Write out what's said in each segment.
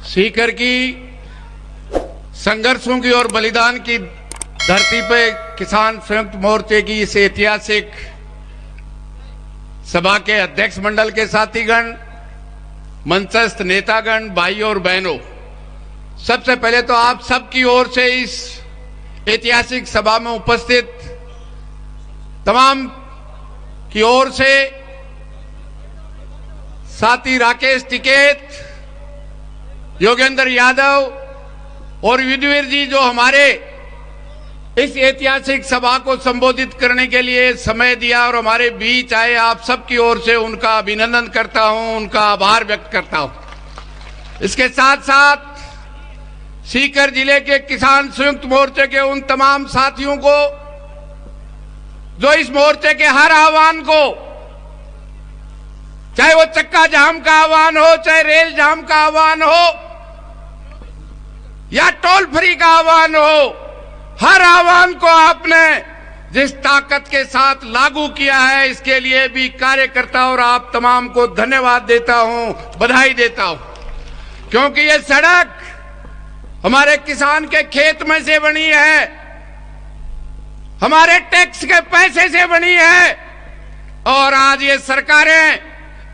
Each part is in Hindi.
सीकर की संघर्षों की और बलिदान की धरती पे किसान संयुक्त मोर्चे की इस ऐतिहासिक सभा के अध्यक्ष मंडल के साथीगण, मंचस्थ नेतागण, भाइयों और बहनों, सबसे पहले तो आप सबकी ओर से इस ऐतिहासिक सभा में उपस्थित तमाम की ओर से साथी राकेश टिकैत, योगेंद्र यादव और युद्धवीर जी जो हमारे इस ऐतिहासिक सभा को संबोधित करने के लिए समय दिया और हमारे बीच आए, आप सबकी ओर से उनका अभिनंदन करता हूं, उनका आभार व्यक्त करता हूं। इसके साथ साथ सीकर जिले के किसान संयुक्त मोर्चे के उन तमाम साथियों को जो इस मोर्चे के हर आह्वान को, चाहे वो चक्का जाम का आह्वान हो, चाहे रेल जाम का आह्वान हो या टोल फ्री का आह्वान हो, हर आह्वान को आपने जिस ताकत के साथ लागू किया है, इसके लिए भी कार्यकर्ता और आप तमाम को धन्यवाद देता हूं, बधाई देता हूं। क्योंकि ये सड़क हमारे किसान के खेत में से बनी है, हमारे टैक्स के पैसे से बनी है, और आज ये सरकारें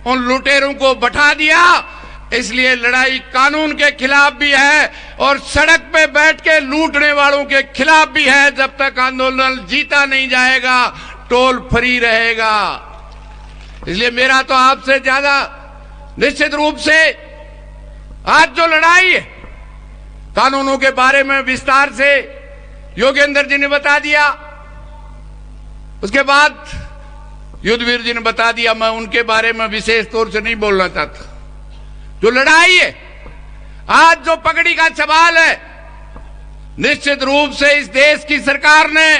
उन लुटेरों को बैठा दिया। इसलिए लड़ाई कानून के खिलाफ भी है और सड़क पे बैठ के लूटने वालों के खिलाफ भी है। जब तक आंदोलन जीता नहीं जाएगा, टोल फ्री रहेगा। इसलिए मेरा तो आपसे ज्यादा निश्चित रूप से आज जो लड़ाई है, कानूनों के बारे में विस्तार से योगेंद्र जी ने बता दिया, उसके बाद युद्धवीर जी ने बता दिया, मैं उनके बारे में विशेष तौर से नहीं बोलना चाहता। जो लड़ाई है, आज जो पगड़ी का सवाल है, निश्चित रूप से इस देश की सरकार ने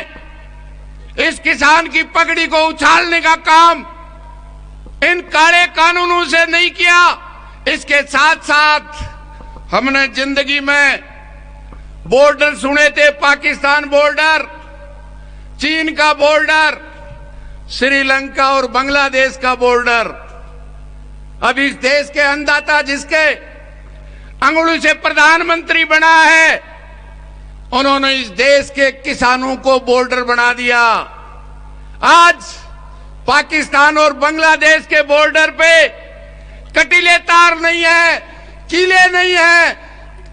इस किसान की पगड़ी को उछालने का काम इन काले कानूनों से नहीं किया। इसके साथ साथ हमने जिंदगी में बॉर्डर सुने थे, पाकिस्तान बॉर्डर, चीन का बॉर्डर, श्रीलंका और बांग्लादेश का बॉर्डर। अब इस देश के अन्नदाता जिसके अंगुली से प्रधानमंत्री बना है, उन्होंने इस देश के किसानों को बॉर्डर बना दिया। आज पाकिस्तान और बांग्लादेश के बॉर्डर पे कटीले तार नहीं है, किले नहीं है,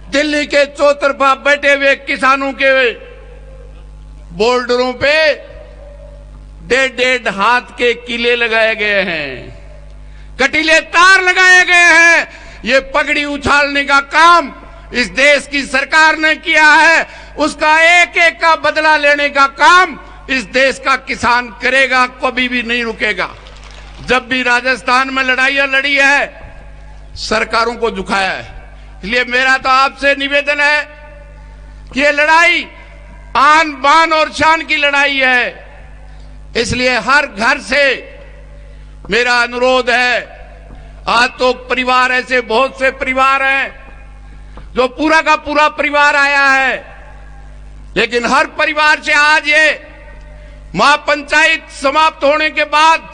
दिल्ली के चौतरफा बैठे हुए किसानों के बॉर्डरों पे 1.5 हाथ के किले लगाए गए हैं, कटीले तार लगाए गए हैं। ये पगड़ी उछालने का काम इस देश की सरकार ने किया है। उसका एक एक का बदला लेने का काम इस देश का किसान करेगा, कभी भी नहीं रुकेगा। जब भी राजस्थान में लड़ाइयां लड़ी है, सरकारों को झुकाया है। इसलिए मेरा तो आपसे निवेदन है कि ये लड़ाई आन बान और शान की लड़ाई है। इसलिए हर घर से मेरा अनुरोध है, आज तो परिवार ऐसे बहुत से परिवार हैं जो पूरा का पूरा परिवार आया है, लेकिन हर परिवार से आज ये महापंचायत समाप्त होने के बाद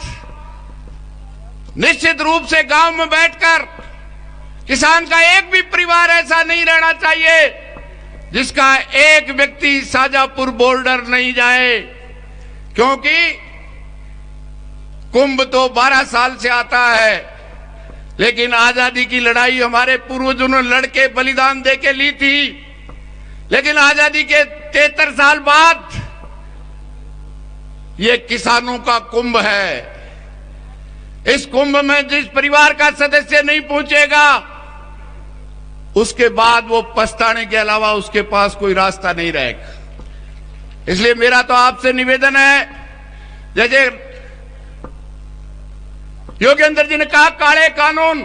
निश्चित रूप से गांव में बैठकर किसान का एक भी परिवार ऐसा नहीं रहना चाहिए जिसका एक व्यक्ति शाजापुर बॉर्डर नहीं जाए। क्योंकि कुंभ तो 12 साल से आता है, लेकिन आजादी की लड़ाई हमारे पूर्वजों ने लड़के बलिदान देके ली थी। लेकिन आजादी के 73 साल बाद ये किसानों का कुंभ है। इस कुंभ में जिस परिवार का सदस्य नहीं पहुंचेगा, उसके बाद वो पछताने के अलावा उसके पास कोई रास्ता नहीं रहेगा। इसलिए मेरा तो आपसे निवेदन है, जैसे योगेंद्र जी ने कहा, काले कानून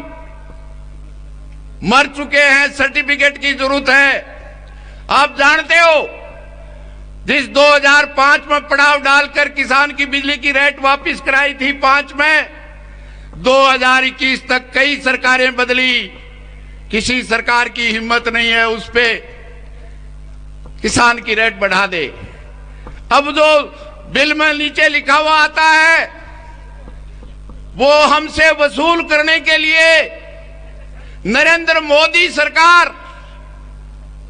मर चुके हैं, सर्टिफिकेट की जरूरत है। आप जानते हो, जिस 2005 में पड़ाव डालकर किसान की बिजली की रेट वापस कराई थी 5 में, 2021 तक कई सरकारें बदली, किसी सरकार की हिम्मत नहीं है उस पे किसान की रेट बढ़ा दे। अब जो बिल में नीचे लिखा हुआ आता है, वो हमसे वसूल करने के लिए नरेंद्र मोदी सरकार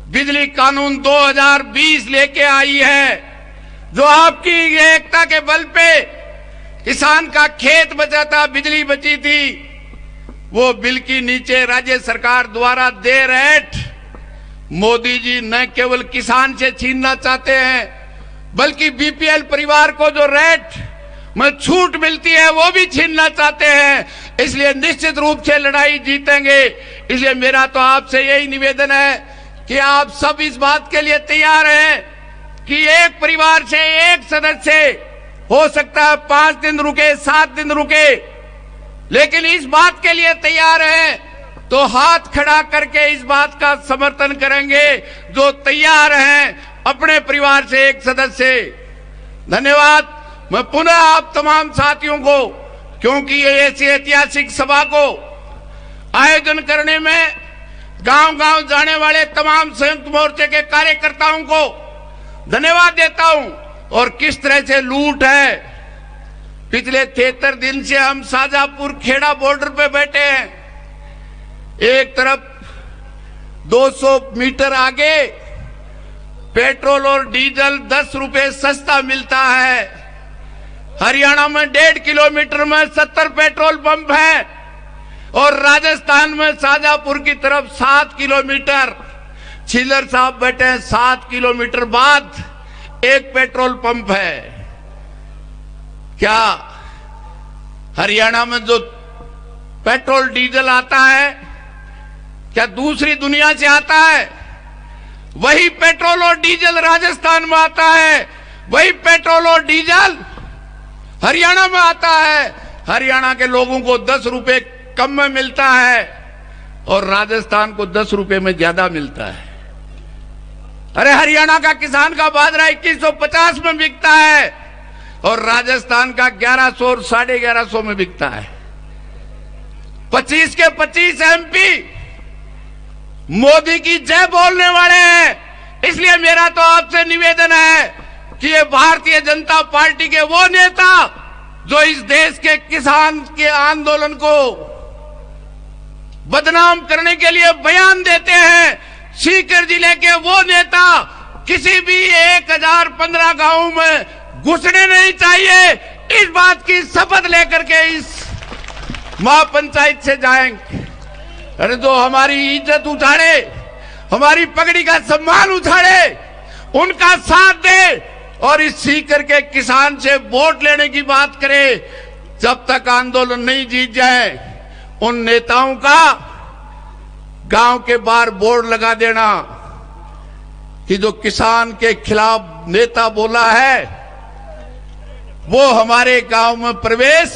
बिजली कानून 2020 लेके आई है, जो आपकी एकता के बल पे किसान का खेत बचा था, बिजली बची थी। वो बिल की नीचे राज्य सरकार द्वारा दे रेट मोदी जी न केवल किसान से छीनना चाहते हैं, बल्कि बीपीएल परिवार को जो रेट में छूट मिलती है वो भी छीनना चाहते हैं। इसलिए निश्चित रूप से लड़ाई जीतेंगे। इसलिए मेरा तो आपसे यही निवेदन है कि आप सब इस बात के लिए तैयार हैं कि एक परिवार से एक सदस्य हो सकता है 5 दिन रुके, 7 दिन रुके, लेकिन इस बात के लिए तैयार हैं तो हाथ खड़ा करके इस बात का समर्थन करेंगे जो तैयार हैं अपने परिवार से एक सदस्य। धन्यवाद। मैं पुनः आप तमाम साथियों को, क्योंकि ये ऐसी ऐतिहासिक सभा को आयोजन करने में गांव-गांव जाने वाले तमाम संयुक्त मोर्चे के कार्यकर्ताओं को धन्यवाद देता हूं। और किस तरह से लूट है, पिछले 73 दिन से हम शाजापुर खेड़ा बॉर्डर पे बैठे हैं। एक तरफ 200 मीटर आगे पेट्रोल और डीजल 10 रुपए सस्ता मिलता है। हरियाणा में 1.5 किलोमीटर में 70 पेट्रोल पंप है और राजस्थान में शाजापुर की तरफ 7 किलोमीटर, छिलर साहब बैठे हैं, 7 किलोमीटर बाद एक पेट्रोल पंप है। क्या हरियाणा में जो पेट्रोल डीजल आता है क्या दूसरी दुनिया से आता है? वही पेट्रोल और डीजल राजस्थान में आता है, वही पेट्रोल और डीजल हरियाणा में आता है। हरियाणा के लोगों को 10 रुपए कम में मिलता है और राजस्थान को 10 रुपए में ज्यादा मिलता है। अरे हरियाणा का किसान का बाजरा 2150 में बिकता है और राजस्थान का 1100 और 1150 में बिकता है। 25 के 25 एमपी मोदी की जय बोलने वाले हैं। इसलिए मेरा तो आपसे निवेदन है कि ये भारतीय जनता पार्टी के वो नेता जो इस देश के किसान के आंदोलन को बदनाम करने के लिए बयान देते हैं, सीकर जिले के वो नेता किसी भी 1015 गांव में घुसने नहीं चाहिए। इस बात की शपथ लेकर के इस महापंचायत से जाएंगे। अरे जो हमारी इज्जत उछाड़े, हमारी पगड़ी का सम्मान उछाड़े, उनका साथ दे और इस सीकर के किसान से वोट लेने की बात करे। जब तक आंदोलन नहीं जीत जाए उन नेताओं का गांव के बाहर बोर्ड लगा देना कि जो किसान के खिलाफ नेता बोला है वो हमारे गांव में प्रवेश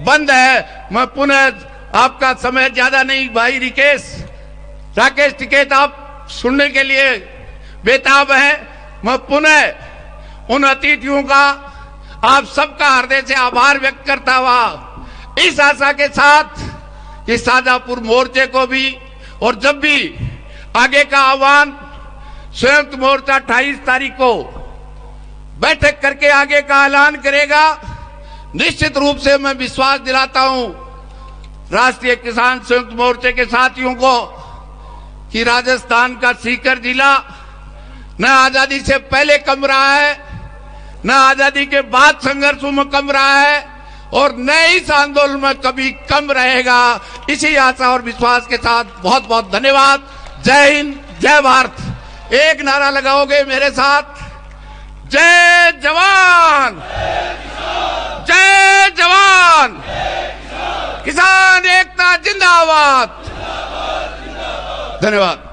बंद है। मैं पुनः, आपका समय ज्यादा नहीं भाई राकेश टिकैत आप सुनने के लिए बेताब है। मैं पुनः उन अतिथियों का आप सबका हृदय से आभार व्यक्त करता हुआ इस आशा के साथ कि शाजापुर मोर्चे को भी, और जब भी आगे का आह्वान संयुक्त मोर्चा 28 तारीख को बैठक करके आगे का ऐलान करेगा, निश्चित रूप से मैं विश्वास दिलाता हूं राष्ट्रीय किसान संयुक्त मोर्चे के साथियों को कि राजस्थान का सीकर जिला न आजादी से पहले कम रहा है, न आजादी के बाद संघर्षों में कम रहा है और न इस आंदोलन में कभी कम रहेगा। इसी आशा और विश्वास के साथ बहुत बहुत धन्यवाद। जय हिंद, जय भारत। एक नारा लगाओगे मेरे साथ? जय जवान, जय जवान, किसान एकता जिंदाबाद। धन्यवाद।